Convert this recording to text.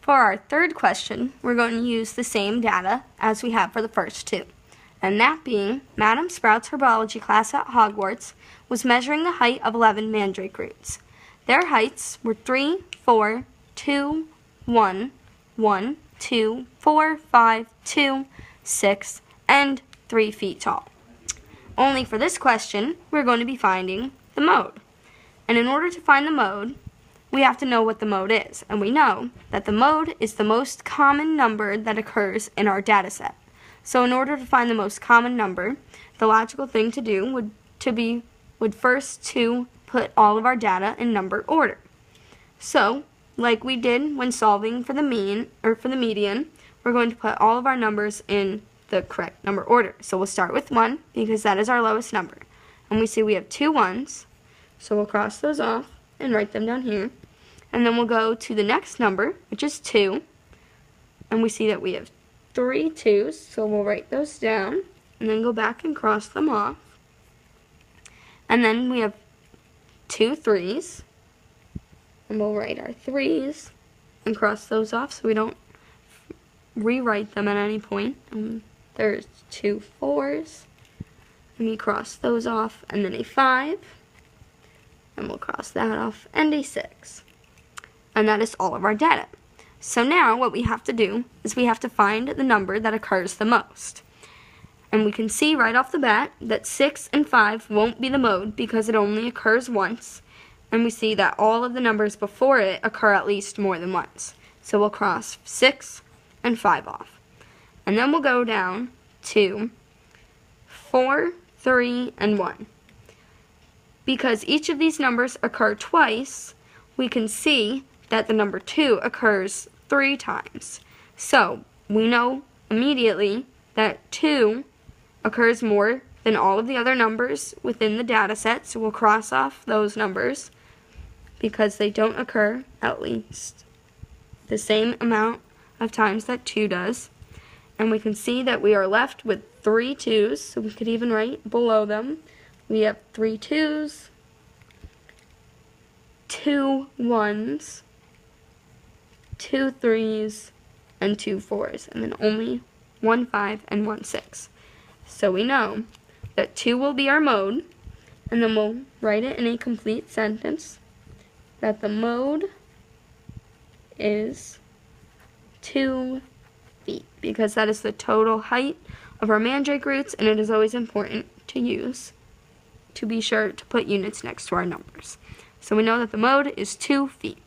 For our third question, we're going to use the same data as we have for the first two. And that being, Madam Sprout's herbology class at Hogwarts was measuring the height of 11 mandrake roots. Their heights were 3, 4, 2, 1, 1, 2, 4, 5, 2, 6, and 3 feet tall. Only for this question, we're going to be finding the mode. And in order to find the mode, we have to know what the mode is. And we know that the mode is the most common number that occurs in our data set. So in order to find the most common number, the logical thing to do would first to put all of our data in number order. So, like we did when solving for the mean or for the median, we're going to put all of our numbers in the correct number order. So we'll start with 1 because that is our lowest number. And we see we have 2 1s, so we'll cross those off and write them down here. And then we'll go to the next number, which is 2, and we see that we have 3 2s, so we'll write those down and then go back and cross them off. And then we have 2 3s, and we'll write our 3s and cross those off so we don't rewrite them at any point. And there's 2 4s, and we cross those off, and then a 5, and we'll cross that off, and a 6. And that is all of our data. So now what we have to do is we have to find the number that occurs the most. And we can see right off the bat that 6 and 5 won't be the mode because it only occurs once. And we see that all of the numbers before it occur at least more than once. So we'll cross 6 and 5 off. And then we'll go down to 4, 3, and 1. Because each of these numbers occur twice, we can see that the number 2 occurs 3 times. So we know immediately that 2 occurs more than all of the other numbers within the data set, so we'll cross off those numbers because they don't occur at least the same amount of times that 2 does. And we can see that we are left with 3 2s, so we could even write below them. We have 3 2s, 2 1s, 2 3s, and 2 4s, and then only 1 5 and 1 6. So we know that 2 will be our mode, and then we'll write it in a complete sentence that the mode is 2 feet, because that is the total height of our mandrake roots, and it is always important to be sure to put units next to our numbers. So we know that the mode is 2 feet.